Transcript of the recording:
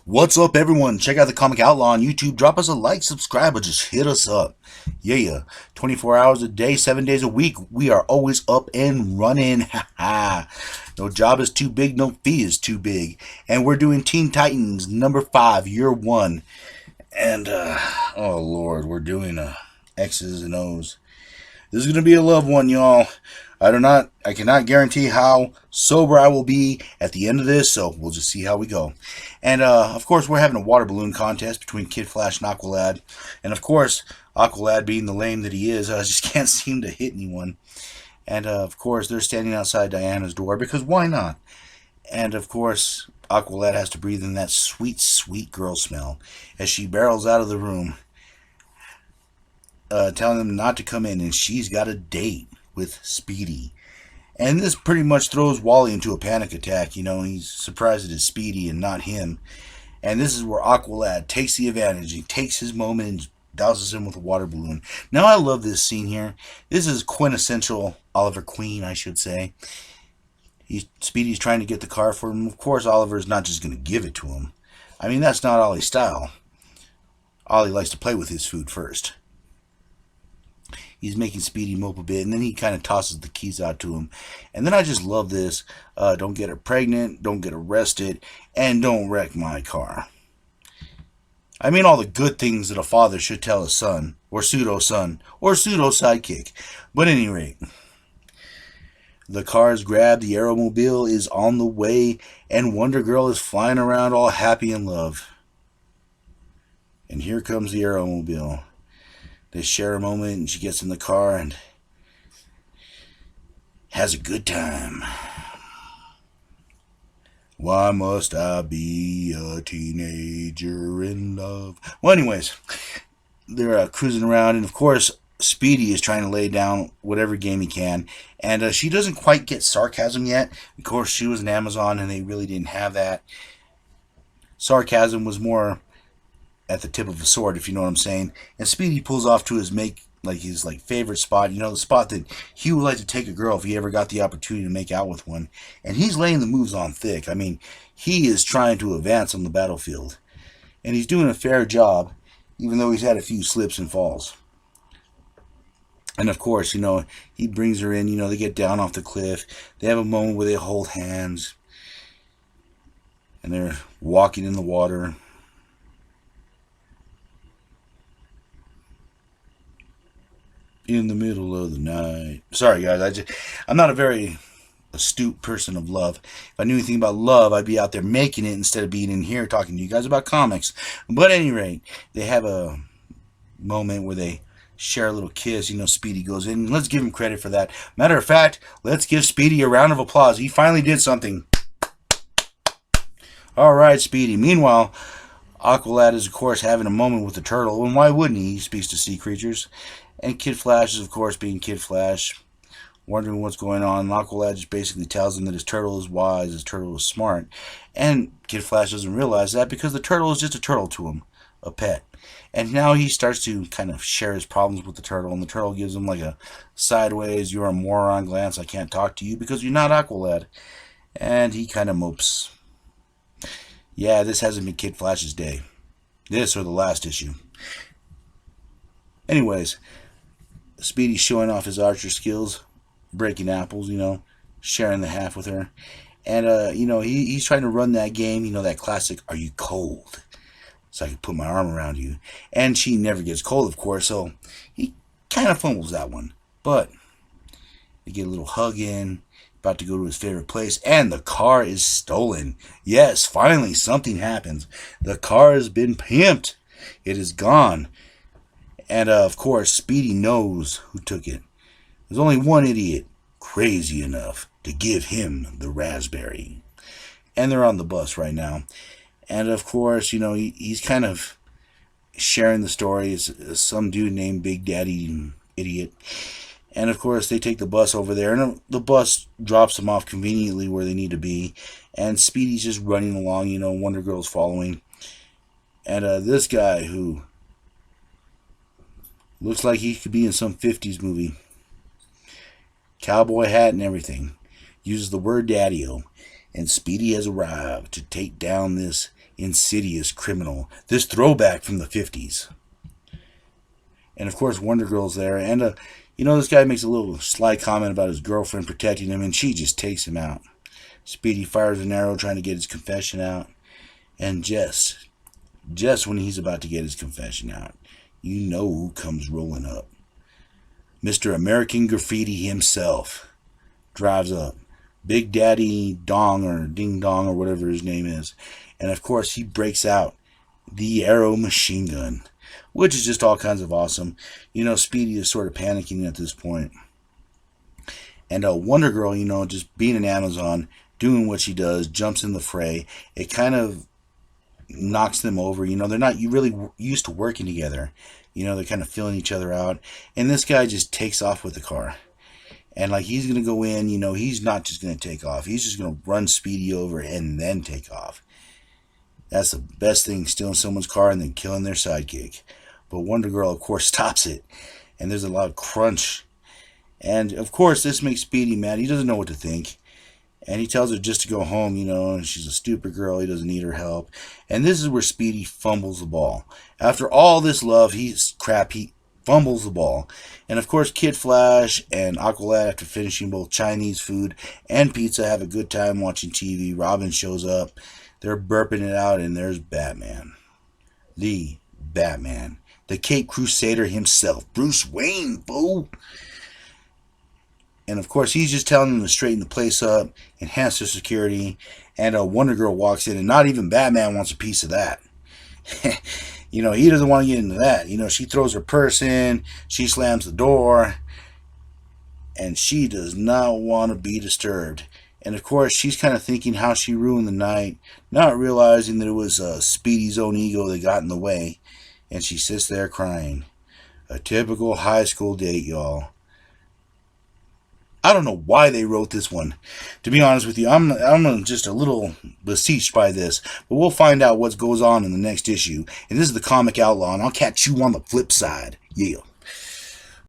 What's up, everyone? Check out the Comic Outlaw on YouTube. Drop us a like, subscribe, or just hit us up. Yeah. 24 hours a day, 7 days a week. We are always up and running. No job is too big, no fee is too big. And we're doing Teen Titans number 5, year 1. And, oh Lord, we're doing X's and O's. This is going to be a love one, y'all. I cannot guarantee how sober I will be at the end of this, so we'll just see how we go. And, of course, we're having a water balloon contest between Kid Flash and Aqualad. And, of course, Aqualad, being the lame that he is, just can't seem to hit anyone. And, of course, they're standing outside Diana's door, because why not? And, of course, Aqualad has to breathe in that sweet, sweet girl smell as she barrels out of the room, telling them not to come in, and she's got a date with Speedy. And this pretty much throws Wally into a panic attack. You know, he's surprised it is Speedy and not him. And this is where Aqualad takes the advantage. He takes his moment and douses him with a water balloon. Now, I love this scene here. This is quintessential Oliver Queen, I should say. Speedy's trying to get the car for him. Of course, Oliver's not just going to give it to him. I mean, that's not Ollie's style. Ollie likes to play with his food first. He's making Speedy mope a bit, and then he kind of tosses the keys out to him. And then I just love this. Don't get her pregnant, don't get arrested, and don't wreck my car. I mean all the good things that a father should tell a son, or pseudo-son, or pseudo-sidekick. But at any rate, the car is grabbed, the Aeromobile is on the way, and Wonder Girl is flying around all happy in love. And here comes the Aeromobile. They share a moment, and she gets in the car and has a good time. Why must I be a teenager in love? Well, anyways, they're cruising around, and of course, Speedy is trying to lay down whatever game he can, and she doesn't quite get sarcasm yet. Of course, she was an Amazon, and they really didn't have that. Sarcasm was more at the tip of a sword, if you know what I'm saying. And Speedy pulls off to his favorite spot, the spot that he would like to take a girl if he ever got the opportunity to make out with one. And he's laying the moves on thick. I mean, he is trying to advance on the battlefield. And he's doing a fair job, even though he's had a few slips and falls. And of course, he brings her in, they get down off the cliff. They have a moment where they hold hands. And they're walking in the water. In the middle of the night. Sorry, guys. I'm not a very astute person of love. If I knew anything about love, I'd be out there making it instead of being in here talking to you guys about comics. But at any rate, they have a moment where they share a little kiss. Speedy goes in. Let's give him credit for that. Matter of fact, let's give Speedy a round of applause. He finally did something. All right, Speedy. Meanwhile, Aqualad is, of course, having a moment with the turtle. And why wouldn't he? He speaks to sea creatures. And Kid Flash is, of course, being Kid Flash, wondering what's going on. And Aqualad just basically tells him that his turtle is wise, his turtle is smart. And Kid Flash doesn't realize that because the turtle is just a turtle to him, a pet. And now he starts to kind of share his problems with the turtle. And the turtle gives him like a sideways, you're a moron glance, I can't talk to you because you're not Aqualad. And he kind of mopes. Yeah, this hasn't been Kid Flash's day. This or the last issue. Anyways, Speedy's showing off his archer skills, breaking apples, sharing the half with her. And, he's trying to run that game, that classic, are you cold? So I can put my arm around you. And she never gets cold, of course, so he kind of fumbles that one. But they get a little hug in, about to go to his favorite place, and the car is stolen. Yes, finally, something happens. The car has been pimped. It is gone. And, of course, Speedy knows who took it. There's only one idiot crazy enough to give him the raspberry. And they're on the bus right now. And, of course, he's kind of sharing the story. It's some dude named Big Daddy Idiot. And, of course, they take the bus over there. And the bus drops them off conveniently where they need to be. And Speedy's just running along, Wonder Girl's following. And this guy who looks like he could be in some 50s movie. Cowboy hat and everything. Uses the word daddy-o. And Speedy has arrived to take down this insidious criminal. This throwback from the 50s. And of course, Wonder Girl's there. And, this guy makes a little sly comment about his girlfriend protecting him, and she just takes him out. Speedy fires an arrow trying to get his confession out. And just when he's about to get his confession out, you know who comes rolling up. Mr. American Graffiti himself drives up. Big Daddy Dong or Ding Dong or whatever his name is. And of course, he breaks out the Arrow machine gun, which is just all kinds of awesome. Speedy is sort of panicking at this point. And Wonder Girl, just being an Amazon, doing what she does, jumps in the fray. It kind of knocks them over. They're not really used to working together. They're kind of feeling each other out. And this guy just takes off with the car. And he's going to go in, he's not just going to take off. He's just going to run Speedy over and then take off. That's the best thing, stealing someone's car and then killing their sidekick. But Wonder Girl, of course, stops it. And there's a lot of crunch. And, of course, this makes Speedy mad. He doesn't know what to think. And he tells her just to go home, and she's a stupid girl. He doesn't need her help. And this is where Speedy fumbles the ball. After all this love, he fumbles the ball. And, of course, Kid Flash and Aqualad, after finishing both Chinese food and pizza, have a good time watching TV. Robin shows up. They're burping it out, and there's Batman. The Batman. The Cape Crusader himself. Bruce Wayne, boo! And, of course, he's just telling them to straighten the place up, enhance their security, and Wonder Girl walks in, and not even Batman wants a piece of that. He doesn't want to get into that. She throws her purse in, she slams the door, and she does not want to be disturbed. And, of course, she's kind of thinking how she ruined the night, not realizing that it was Speedy's own ego that got in the way. And she sits there crying. A typical high school date, y'all. I don't know why they wrote this one. To be honest with you, I'm just a little beseeched by this. But we'll find out what goes on in the next issue. And this is the Comic Outlaw, and I'll catch you on the flip side. Yeah.